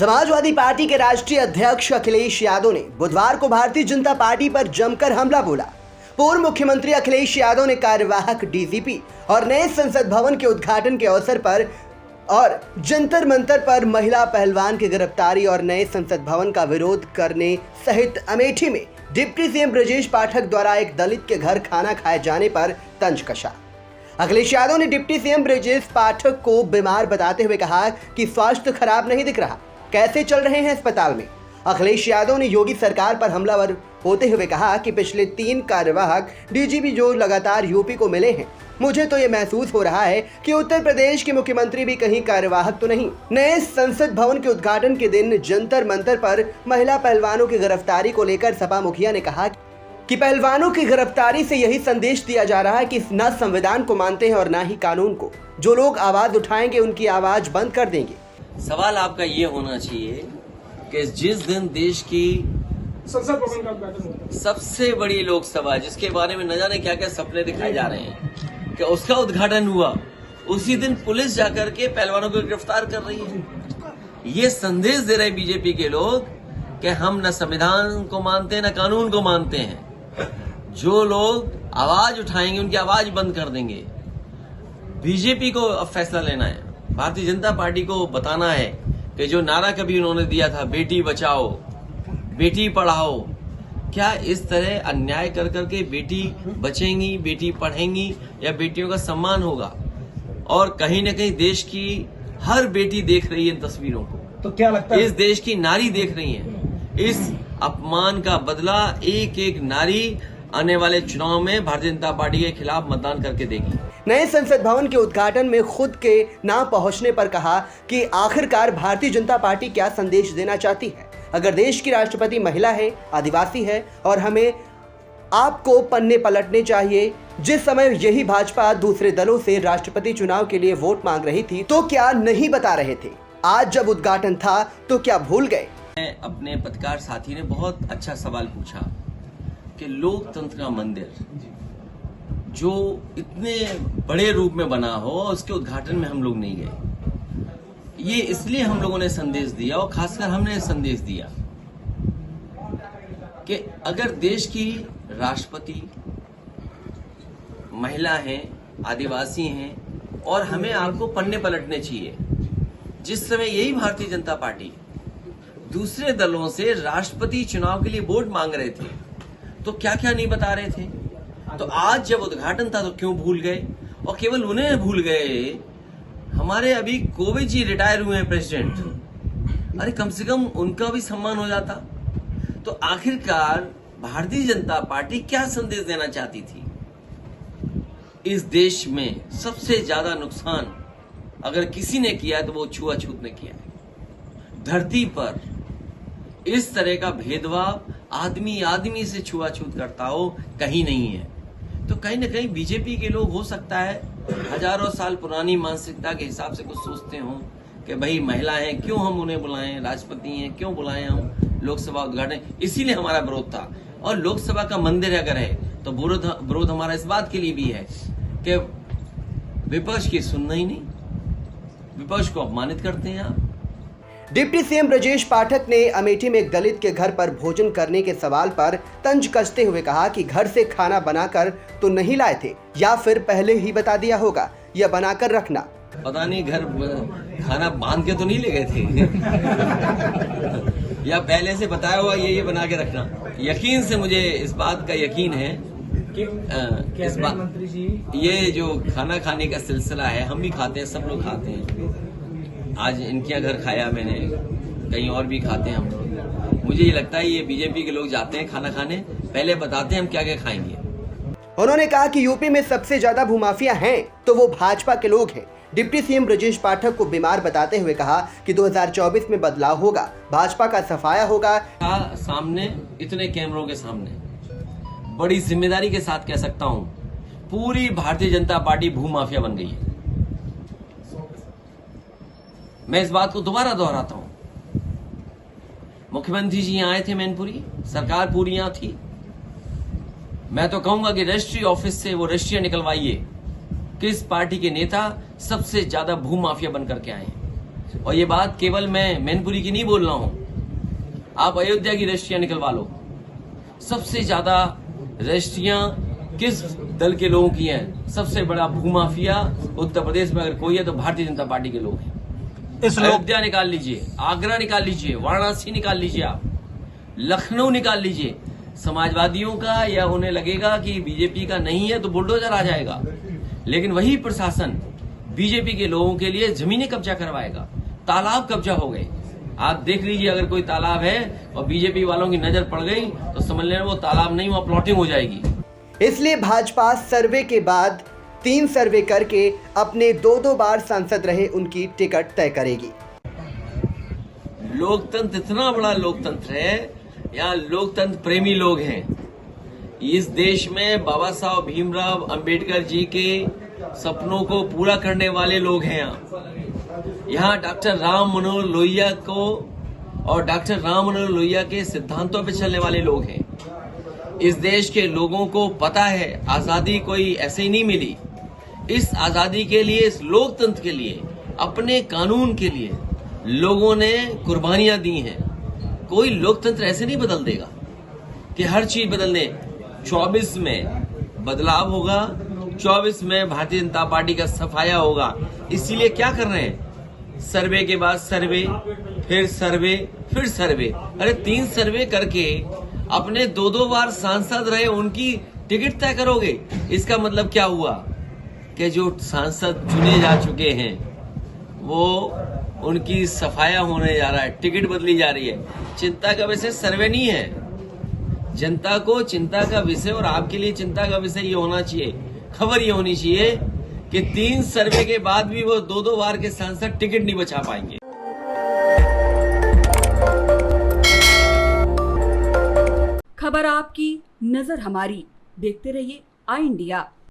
Samajwadi party के राष्ट्रीय अध्यक्ष अखिलेश यादव ने बुधवार को भारतीय जनता पार्टी पर जमकर हमला बोला। पूर्व मुख्यमंत्री अखिलेश यादव ने कार्यवाहक डीजीपी और नए संसद भवन के उद्घाटन के अवसर पर और जंतर मंतर पर महिला पहलवान की गिरफ्तारी और नए संसद भवन का विरोध करने सहित अमेठी में डिप्टी सीएम ब्रजेश पाठक द्वारा एक दलित के घर खाना खाए जाने पर तंज कसा। अखिलेश यादव ने डिप्टी सीएम ब्रजेश पाठक को बीमार बताते हुए कहा कि स्वास्थ्य खराब नहीं दिख रहा, कैसे चल रहे हैं अस्पताल में। अखिलेश यादव ने योगी सरकार पर हमलावर होते हुए कहा कि पिछले 3 कार्यवाहक डीजीपी जो लगातार यूपी को मिले हैं, मुझे तो ये महसूस हो रहा है कि उत्तर प्रदेश के मुख्यमंत्री भी कहीं कार्यवाहक तो नहीं। नए संसद भवन के उद्घाटन के दिन जंतर मंतर पर महिला पहलवानों की गिरफ्तारी को लेकर सपा मुखिया ने कहा कि पहलवानों की गिरफ्तारी से यही संदेश दिया जा रहा है कि न संविधान को मानते हैं और न ही कानून को। जो लोग आवाज उठाएंगे उनकी आवाज बंद कर देंगे। सवाल आपका ये होना चाहिए कि जिस दिन देश की संसद भवन का उद्घाटन होता है, सबसे बड़ी लोकसभा जिसके बारे में न जाने क्या क्या सपने दिखाए जा रहे हैं कि उसका उद्घाटन हुआ, उसी दिन पुलिस जाकर के पहलवानों को गिरफ्तार कर रही है। ये संदेश दे रहे बीजेपी के लोग कि हम न संविधान को मानते हैं न कानून को मानते हैं। जो लोग आवाज उठाएंगे उनकी आवाज बंद कर देंगे। बीजेपी को अब फैसला लेना है, भारतीय जनता पार्टी को बताना है कि जो नारा कभी उन्होंने दिया था, बेटी बचाओ बेटी पढ़ाओ, क्या इस तरह अन्याय कर करके बेटी बचेंगी, बेटी पढ़ेंगी या बेटियों का सम्मान होगा? और कहीं न कहीं देश की हर बेटी देख रही है इन तस्वीरों को, तो क्या लगता है इस देश की नारी देख रही है। इस अपमान का बदला एक एक नारी आने वाले चुनाव में भारतीय जनता पार्टी के खिलाफ मतदान करके देगी। नए संसद भवन के उद्घाटन में खुद के ना पहुंचने पर कहा कि आखिरकार भारतीय जनता पार्टी क्या संदेश देना चाहती है। अगर देश की राष्ट्रपति महिला है, आदिवासी है और हमें आपको पन्ने पलटने चाहिए। जिस समय यही भाजपा दूसरे दलों से राष्ट्रपति चुनाव के लिए वोट मांग रही थी तो क्या नहीं बता रहे थे? आज जब उद्घाटन था तो क्या भूल गए? अपने पत्रकार साथी ने बहुत अच्छा सवाल पूछा कि लोकतंत्र का मंदिर जो इतने बड़े रूप में बना हो, उसके उद्घाटन में हम लोग नहीं गए। ये इसलिए हम लोगों ने संदेश दिया और खासकर हमने संदेश दिया कि अगर देश की राष्ट्रपति महिला हैं, आदिवासी हैं और हमें आपको पन्ने पलटने चाहिए। जिस समय यही भारतीय जनता पार्टी दूसरे दलों से राष्ट्रपति चुनाव के लिए वोट मांग रहे थे तो क्या क्या नहीं बता रहे थे। तो आज जब उद्घाटन था तो क्यों भूल गए? और केवल उन्हें भूल गए, हमारे अभी कोविंद जी रिटायर हुए हैं प्रेसिडेंट, अरे कम से कम उनका भी सम्मान हो जाता। तो आखिरकार भारतीय जनता पार्टी क्या संदेश देना चाहती थी? इस देश में सबसे ज्यादा नुकसान अगर किसी ने किया है तो वो छुआछूत ने किया है। धरती पर इस तरह का भेदभाव आदमी आदमी से छुआछूत करता हो कहीं नहीं है। तो कहीं ना कहीं बीजेपी के लोग हो सकता है हजारों साल पुरानी मानसिकता के हिसाब से कुछ सोचते हो कि भाई महिलाएं हैं, क्यों हम उन्हें बुलाएं, राष्ट्रपति हैं क्यों बुलाएं हम लोकसभा उद्घाटन। इसीलिए हमारा विरोध था। और लोकसभा का मंदिर अगर है तो विरोध हमारा इस बात के लिए भी है कि विपक्ष की सुनना ही नहीं, विपक्ष को अपमानित करते हैं आप। डिप्टी सीएम ब्रजेश पाठक ने अमेठी में एक दलित के घर पर भोजन करने के सवाल पर तंज कसते हुए कहा कि घर से खाना बनाकर तो नहीं लाए थे, या फिर पहले ही बता दिया होगा या बनाकर रखना। पता नहीं घर खाना बांध के तो नहीं ले गए थे या पहले से बताया हुआ ये बना के रखना। यकीन से मुझे इस बात का यकीन है कि इस बात मंत्री जी ये जो खाना खाने का सिलसिला है, हम भी खाते हैं, सब लोग खाते हैं। आज इनके यहाँ घर खाया मैंने, कहीं और भी खाते हैं हम लोग। मुझे ये लगता है ये बीजेपी के लोग जाते हैं खाना खाने, पहले बताते हैं हम क्या क्या खाएंगे। उन्होंने कहा कि यूपी में सबसे ज्यादा भूमाफिया हैं तो वो भाजपा के लोग हैं। डिप्टी सीएम ब्रजेश पाठक को बीमार बताते हुए कहा कि 2024 में बदलाव होगा, भाजपा का सफाया होगा। सामने इतने कैमरों के सामने बड़ी जिम्मेदारी के साथ कह सकता हूं, पूरी भारतीय जनता पार्टी भूमाफिया बन गई है। मैं इस बात को दोबारा दोहराता हूं। मुख्यमंत्री जी यहां आए थे मैनपुरी, सरकार पूरी यहां थी। मैं तो कहूंगा कि रजिस्ट्री ऑफिस से वो रजिस्ट्रियां निकलवाइए किस पार्टी के नेता सबसे ज्यादा भूमाफिया बन करके आए हैं। और ये बात केवल मैं मैनपुरी की नहीं बोल रहा हूं, आप अयोध्या की रजिस्ट्रियां निकलवा लो। सबसे ज्यादा रजिस्ट्रियां किस दल के लोगों की हैं? सबसे बड़ा भूमाफिया उत्तर प्रदेश में अगर कोई है तो भारतीय जनता पार्टी के लोग हैं। अयोध्या निकाल लीजिए, आगरा निकाल लीजिए, वाराणसी निकाल लीजिए, आप लखनऊ निकाल लीजिए। समाजवादियों का या उन्हें लगेगा कि बीजेपी का नहीं है तो बुलडोजर आ जाएगा, लेकिन वही प्रशासन बीजेपी के लोगों के लिए जमीनें कब्जा करवाएगा। तालाब कब्जा हो गए, आप देख लीजिए, अगर कोई तालाब है और बीजेपी वालों की नजर पड़ गई तो समझ लेना वो तालाब नहीं, वहां प्लॉटिंग हो जाएगी। इसलिए भाजपा सर्वे के बाद 3 सर्वे करके अपने 2-2 बार सांसद रहे उनकी टिकट तय करेगी। लोकतंत्र इतना बड़ा लोकतंत्र है, यहाँ लोकतंत्र प्रेमी लोग हैं। इस देश में बाबा साहब भीमराव अंबेडकर जी के सपनों को पूरा करने वाले लोग हैं। यहाँ डॉक्टर राम मनोहर लोहिया को और डॉक्टर राम मनोहर लोहिया के सिद्धांतों पर चलने वाले लोग हैं। इस देश के लोगों को पता है आजादी कोई ऐसे ही नहीं मिली। इस आजादी के लिए, इस लोकतंत्र के लिए, अपने कानून के लिए लोगों ने कुर्बानियां दी हैं। कोई लोकतंत्र ऐसे नहीं बदल देगा कि हर चीज बदल दे। 24 में बदलाव होगा, 24 में भारतीय जनता पार्टी का सफाया होगा। इसीलिए क्या कर रहे हैं? सर्वे के बाद सर्वे, फिर सर्वे, फिर सर्वे। अरे 3 सर्वे करके अपने 2-2 बार सांसद रहे उनकी टिकट तय करोगे? इसका मतलब क्या हुआ कि जो सांसद चुने जा चुके हैं वो उनकी सफाया होने जा रहा है, टिकट बदली जा रही है। चिंता का विषय सर्वे नहीं है। जनता को चिंता का विषय और आपके लिए चिंता का विषय ये होना चाहिए, खबर ये होनी चाहिए कि 3 सर्वे के बाद भी वो 2-2 बार के सांसद टिकट नहीं बचा पाएंगे। खबर आपकी, नजर हमारी। देखते रहिए आई इंडिया।